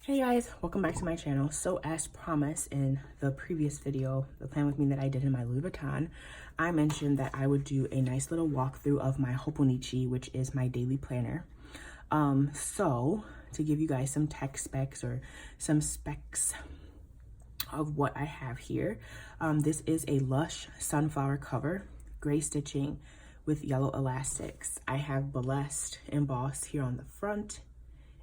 Hey guys, welcome back to my channel. So as promised in the previous video, the plan with me that I did in my Louis Vuitton, I mentioned that I would do a nice little walkthrough of my Hobonichi, which is my daily planner. So to give you guys some tech specs or some specs of what I have here, this is a Lush sunflower cover, gray stitching with yellow elastics. I have Blessed embossed here on the front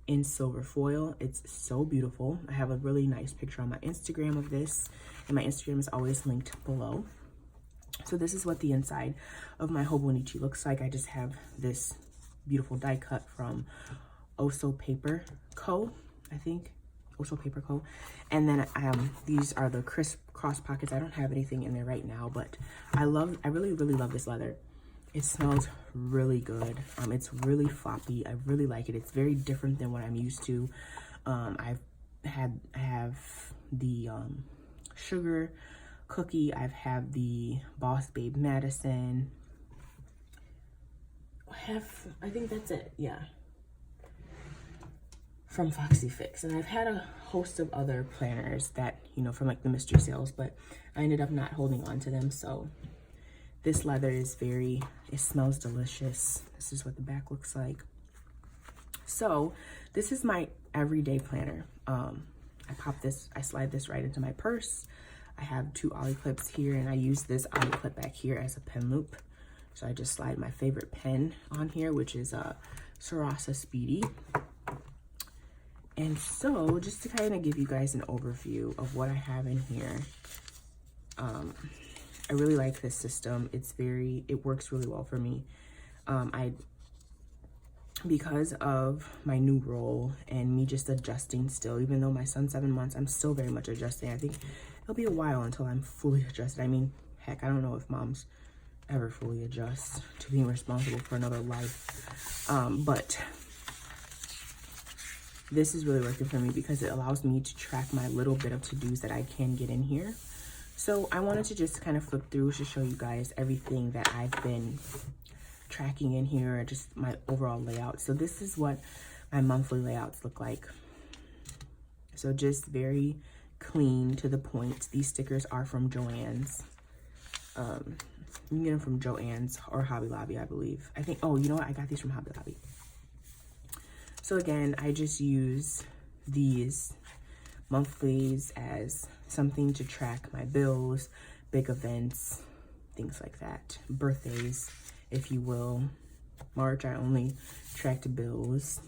in silver foil. It's so beautiful. I have a really nice picture on my Instagram of this, and my Instagram is always linked below. So this is what the inside of my Hobonichi looks like. I just have this beautiful die cut from Oso Paper Co. I think Oso Paper Co. And then these are the crisp cross pockets. I don't have anything in there right now, but I really love this leather. It smells really good. It's really floppy. I really like it. It's very different than what I'm used to. I have the sugar cookie. I've had the Boss Babe Madison. I think that's it. Yeah. From Foxy Fix. And I've had a host of other planners that, you know, from like the mystery sales, but I ended up not holding on to them. So this leather is it smells delicious. This is what the back looks like. So this is my everyday planner. I slide this right into my purse. I have two ollie clips here, and I use this ollie clip back here as a pen loop. So I just slide my favorite pen on here, which is a Sarasa Speedy. And so just to kind of give you guys an overview of what I have in here, I really like this system. It works really well for me. Because of my new role and me just adjusting still, even though my son's 7 months, I'm still very much adjusting. I think it'll be a while until I'm fully adjusted. I mean, heck, I don't know if moms ever fully adjust to being responsible for another life. But this is really working for me because it allows me to track my little bit of to-dos that I can get in here. So I wanted to just kind of flip through to show you guys everything that I've been tracking in here, just my overall layout. So this is what my monthly layouts look like. So just very clean to the point. These stickers are from Joann's. You can get them from Joann's or Hobby Lobby, I believe. I think, oh, you know what? I got these from Hobby Lobby. So again, I just use these monthlies as something to track my bills, big events, things like that. Birthdays, if you will. March, I only tracked bills.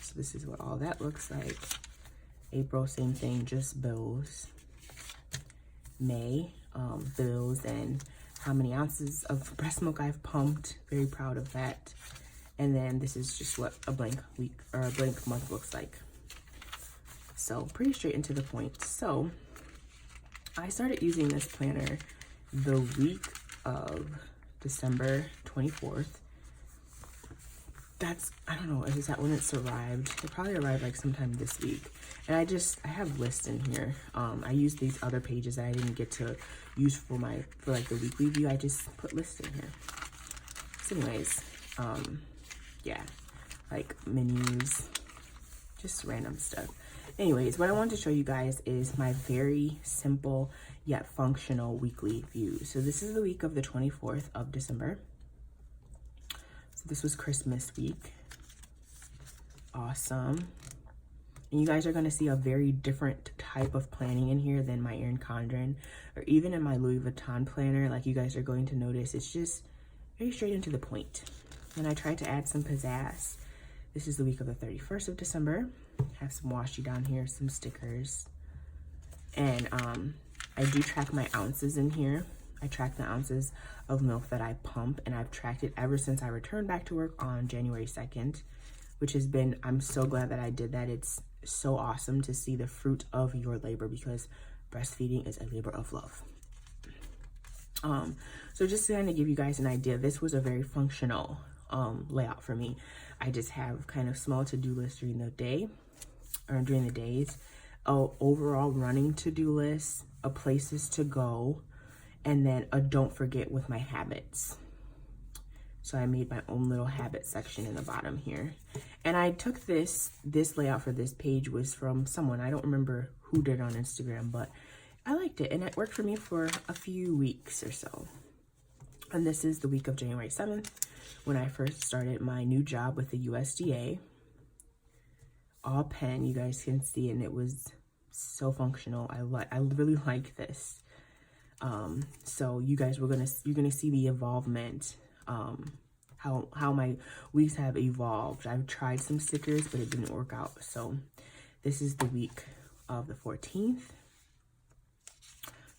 So this is what all that looks like. April, same thing, just bills. May, bills and how many ounces of breast milk I've pumped. Very proud of that. And then this is just what a blank week or a blank month looks like. So pretty straight into the point. So I started using this planner the week of December 24th. I don't know, is that when it's arrived? It probably arrived like sometime this week. And I have lists in here. I use these other pages that I didn't get to use for like the weekly view. I just put lists in here. So anyways, yeah, like menus, just random stuff. Anyways, what I wanted to show you guys is my very simple yet functional weekly view. So this is the week of the 24th of December. So this was Christmas week. Awesome. And you guys are going to see a very different type of planning in here than my Erin Condren or even in my Louis Vuitton planner. Like you guys are going to notice, it's just very straight into the point. And I tried to add some pizzazz. This is the week of the 31st of December. Have some washi down here, some stickers. And I do track my ounces in here. I track the ounces of milk that I pump, and I've tracked it ever since I returned back to work on January 2nd, which has been, I'm so glad that I did that. It's so awesome to see the fruit of your labor because breastfeeding is a labor of love. So just to kind of give you guys an idea, this was a very functional layout for me. I just have kind of small to-do lists during the day or during the days, overall running to-do list, a places to go, and then a don't forget with my habits. So I made my own little habit section in the bottom here. And I took this layout for this page was from someone. I don't remember who did it on Instagram, but I liked it. And it worked for me for a few weeks or so. And this is the week of January 7th, when I first started my new job with the USDA. All pen, you guys can see, and it was so functional. I really like this. So you guys you're gonna see the evolvement, how my weeks have evolved. I've tried some stickers, but it didn't work out. So this is the week of the 14th.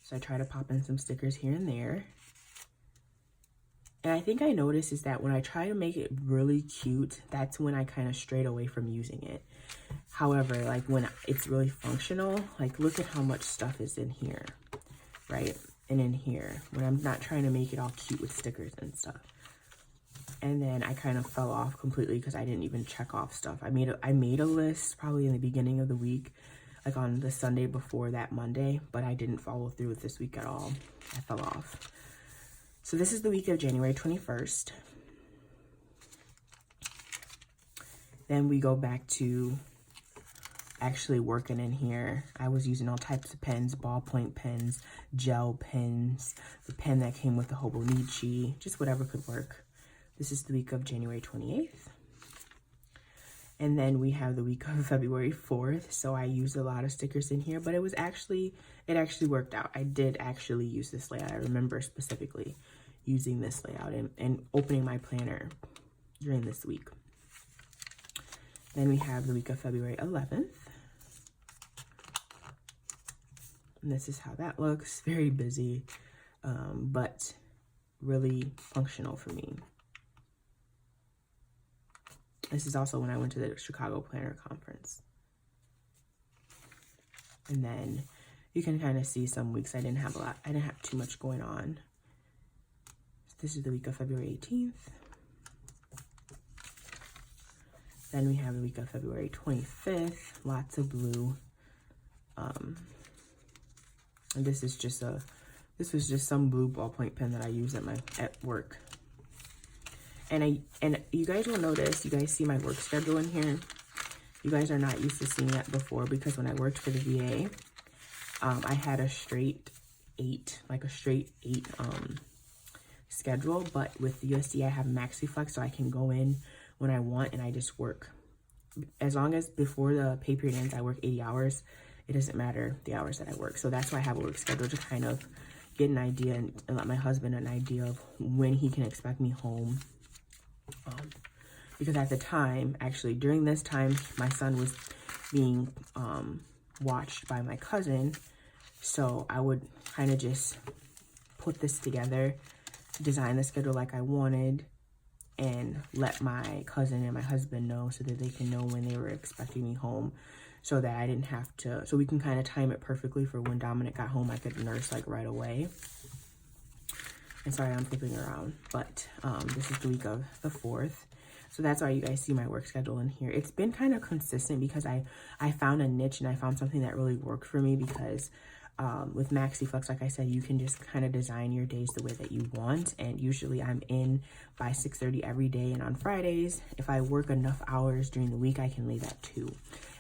So I try to pop in some stickers here and there. And I think I noticed is that when I try to make it really cute, that's when I kind of strayed away from using it. However, like when it's really functional, like look at how much stuff is in here, right? And in here, when I'm not trying to make it all cute with stickers and stuff. And then I kind of fell off completely because I didn't even check off stuff. I made a list probably in the beginning of the week, like on the Sunday before that Monday, but I didn't follow through with this week at all. I fell off. So this is the week of January 21st. Then we go back to actually working in here. I was using all types of pens, ballpoint pens, gel pens, the pen that came with the Hobonichi, just whatever could work. This is the week of January 28th. And then we have the week of February 4th. So I used a lot of stickers in here, but it actually worked out. I did actually use this layout. I remember specifically using this layout and opening my planner during this week. Then we have the week of February 11th. And this is how that looks. Very busy, but really functional for me. This is also when I went to the Chicago Planner Conference. And then you can kind of see some weeks I didn't have too much going on. So this is the week of February 18th. Then we have the week of February 25th, lots of blue. And this was just some blue ballpoint pen that I use at work. And you guys will notice, you guys see my work schedule in here. You guys are not used to seeing that before because when I worked for the VA, I had a straight 8 schedule, but with the USD I have MaxiFlex, so I can go in when I want and I just work. As long as before the pay period ends, I work 80 hours. It doesn't matter the hours that I work. So that's why I have a work schedule to kind of get an idea and let my husband an idea of when he can expect me home. Because at the time, actually during this time, my son was being watched by my cousin. So I would kind of just put this together, design the schedule like I wanted, and let my cousin and my husband know so that they can know when they were expecting me home, so that I didn't have to, so we can kind of time it perfectly for when Dominic got home. I could nurse like right away. And sorry, I'm flipping around, but this is the week of the 4th. So that's why you guys see my work schedule in here. It's been kind of consistent because I found a niche and I found something that really worked for me because with MaxiFlex, like I said, you can just kind of design your days the way that you want. And usually I'm in by 6:30 every day. And on Fridays, if I work enough hours during the week, I can leave at 2.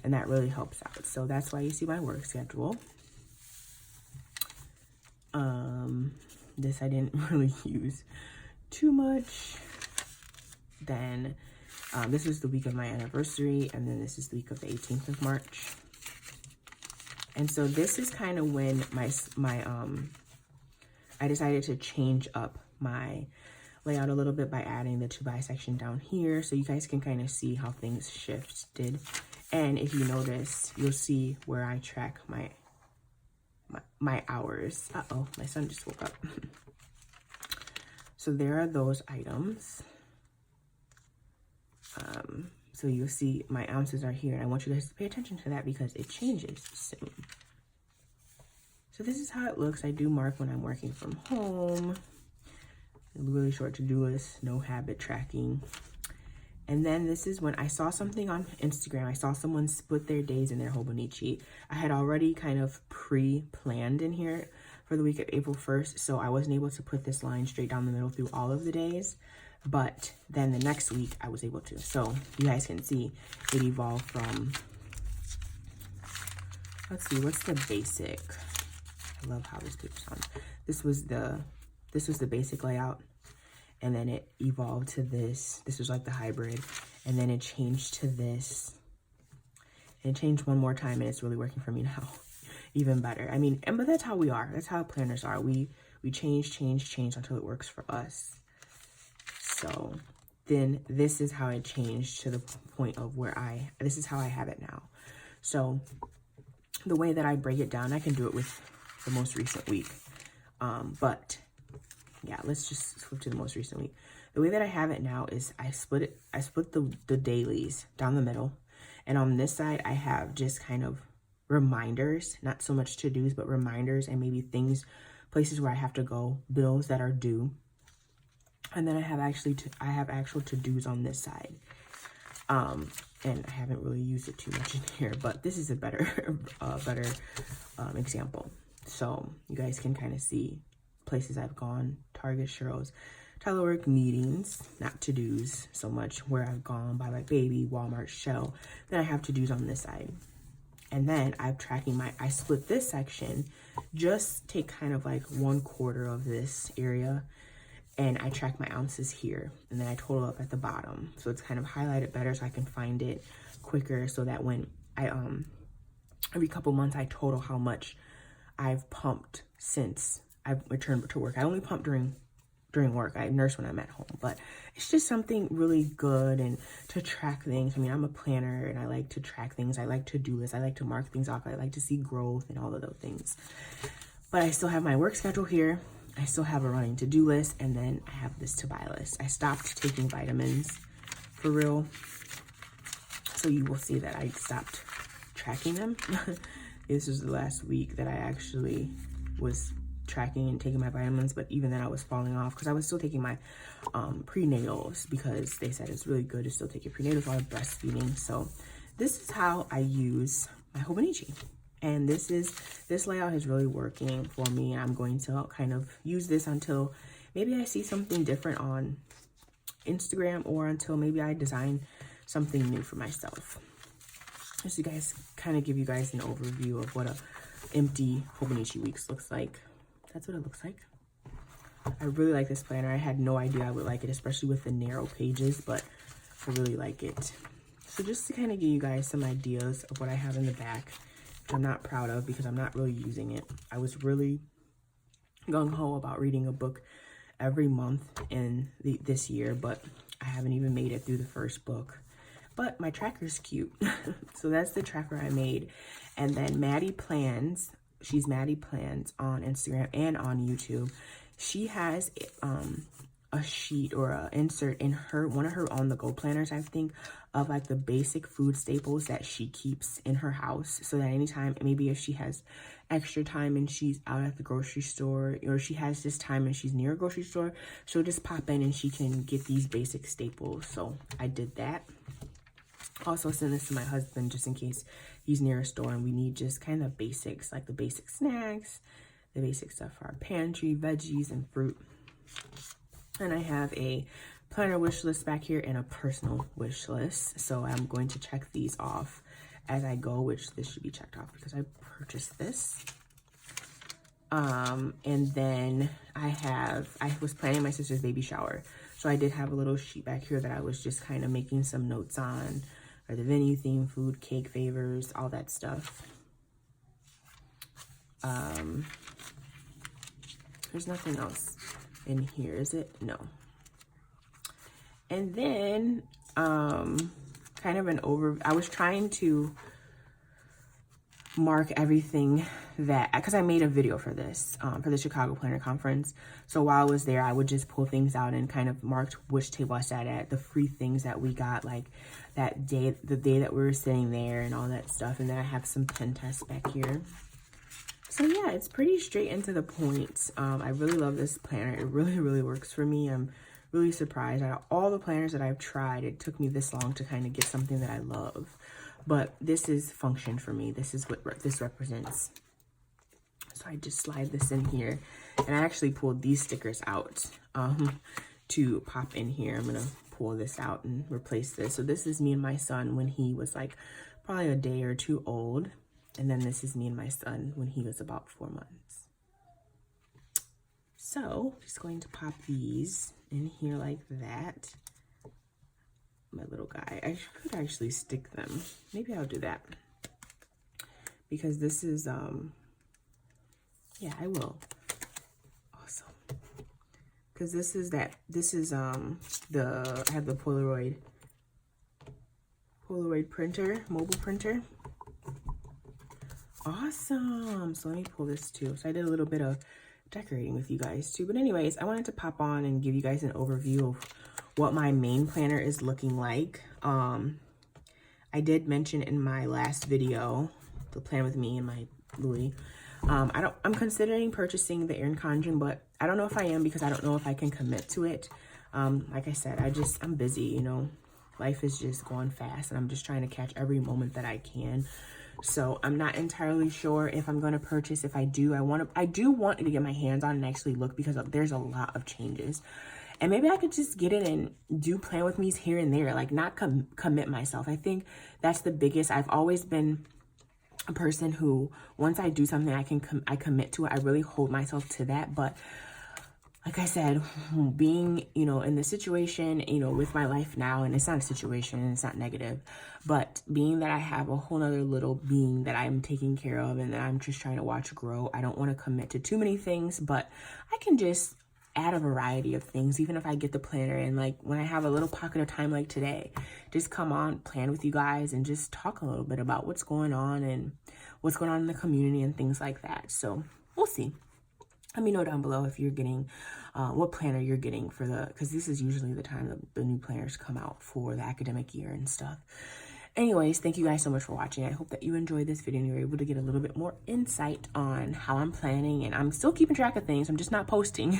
And that really helps out. So that's why you see my work schedule. This I didn't really use too much. Then this is the week of my anniversary, and then this is the week of the 18th of March. And so this is kind of when I decided to change up my layout a little bit by adding the 2x section down here, so you guys can kind of see how things shifted. And if you notice, you'll see where I track my hours. Uh-oh, my son just woke up. So there are those items. So you'll see my ounces are here, and I want you guys to pay attention to that because it changes soon. So this is how it looks. I do mark when I'm working from home. A really short to-do list, no habit tracking. And then this is when I saw something on Instagram. I saw someone split their days in their Hobonichi. I had already kind of pre-planned in here for the week of April 1st, so I wasn't able to put this line straight down the middle through all of the days. But then the next week I was able to. So you guys can see it evolved from, let's see, what's the basic? I love how this paper's on. This was the basic layout, and then it evolved to this. This was like the hybrid, and then it changed to this. And it changed one more time, and it's really working for me now. Even better. I mean, but that's how we are. That's how planners are. We change until it works for us. So then this is how it changed to the point of where this is how I have it now. So the way that I break it down, I can do it with the most recent week. But yeah, let's just flip to the most recent week. The way that I have it now is I split the dailies down the middle. And on this side, I have just kind of reminders, not so much to-dos, but reminders and maybe things, places where I have to go, bills that are due. And then I have actual to-dos on this side. And I haven't really used it too much in here, but this is a better example. So you guys can kind of see places I've gone, Target, Cheryl's, telework, meetings, not to-dos so much, where I've gone, buy my baby, Walmart, Shell. Then I have to-dos on this side. And then I split this section, just take kind of like 1/4 of this area, and I track my ounces here, and then I total up at the bottom. So it's kind of highlighted better so I can find it quicker, so that when I, every couple months I total how much I've pumped since I've returned to work. I only pump during work. I nurse when I'm at home, but it's just something really good and to track things. I mean, I'm a planner and I like to track things. I like to do this. I like to mark things off. I like to see growth and all of those things. But I still have my work schedule here. I still have a running to-do list, and then I have this to-buy list. I stopped taking vitamins for real. So you will see that I stopped tracking them. This was the last week that I actually was tracking and taking my vitamins, but even then I was falling off because I was still taking my prenatals, because they said it's really good to still take your prenatals while breastfeeding. So this is how I use my Hobonichi, and this layout is really working for me. I'm going to kind of use this until maybe I see something different on Instagram, or until maybe I design something new for myself. Just to guys kind of give you guys an overview of what a empty Hobonichi weeks looks like. That's what it looks like. I really like this planner. I had no idea I would like it, especially with the narrow pages, but I really like it. So just to kind of give you guys some ideas of what I have in the back, which I'm not proud of because I'm not really using it. I was really gung-ho about reading a book every month in this year, but I haven't even made it through the first book. But my tracker's cute. So that's the tracker I made. And then Maddie Plans, she's Maddie Plans on Instagram and on YouTube. She has a sheet or a insert in one of her on the go planners, I think, of like the basic food staples that she keeps in her house, so that anytime, maybe if she has extra time and she's out at the grocery store, or she has this time and she's near a grocery store, she'll just pop in and she can get these basic staples. So I did that. Also send this to my husband just in case he's near a store and we need just kind of basics, like the basic snacks, the basic stuff for our pantry, veggies and fruit. And I have a planner wish list back here and a personal wish list. So I'm going to check these off as I go, which this should be checked off because I purchased this. And then I was planning my sister's baby shower. So I did have a little sheet back here that I was just kind of making some notes on, or the venue, theme, food, cake, favors, all that stuff. There's nothing else in here, is it? No. And then kind of an I was trying to mark everything that, because I made a video for this for the Chicago Planner Conference. So while I was there, I would just pull things out and kind of marked which table I sat at, the free things that we got, like that day, the day that we were sitting there and all that stuff. And then I have some pen tests back here. So yeah, it's pretty straight and to the point. I really love this planner. It really, really works for me. I'm really surprised. Out of all the planners that I've tried, it took me this long to kind of get something that I love. But this is function for me. This is what this represents. So I just slide this in here. And I actually pulled these stickers out to pop in here. I'm gonna pull this out and replace this. So this is me and my son when he was like probably a day or two old. And then this is me and my son when he was about 4 months. So just going to pop these in here like that. My little guy, I could actually stick them. Maybe I'll do that. Because this is, yeah, I will. Awesome. Because this is I have the Polaroid printer, mobile printer. Awesome. So let me pull this too. So I did a little bit of decorating with you guys too. But anyways, I wanted to pop on and give you guys an overview of what my main planner is looking like. I did mention in my last video, the plan with me and my Louis. I'm considering purchasing the Erin Condren, but I don't know if I am because I don't know if I can commit to it. Like I said, I'm busy, you know. Life is just going fast and I'm just trying to catch every moment that I can. So I'm not entirely sure if I'm going to purchase. If I do, I do want to get my hands on and actually look because there's a lot of changes. And maybe I could just get it and do plan with me's here and there, like not commit myself. I think that's the biggest. I've always been a person who, once I do something, I commit to it. I really hold myself to that. But like I said, being, you know, in the situation, you know, with my life now, and it's not a situation and it's not negative, but being that I have a whole other little being that I'm taking care of and that I'm just trying to watch grow, I don't want to commit to too many things, but I can just add a variety of things, even if I get the planner and like when I have a little pocket of time like today, just come on, plan with you guys and just talk a little bit about what's going on and what's going on in the community and things like that. So we'll see. Let me know down below if you're getting, what planner you're getting for because this is usually the time that the new planners come out for the academic year and stuff. Anyways, thank you guys so much for watching. I hope that you enjoyed this video and you're able to get a little bit more insight on how I'm planning, and I'm still keeping track of things. I'm just not posting.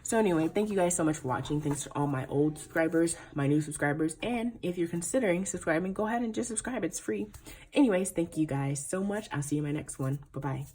So anyway, thank you guys so much for watching. Thanks to all my old subscribers, my new subscribers, and if you're considering subscribing, go ahead and just subscribe. It's free. Anyways, thank you guys so much. I'll see you in my next one. Bye-bye.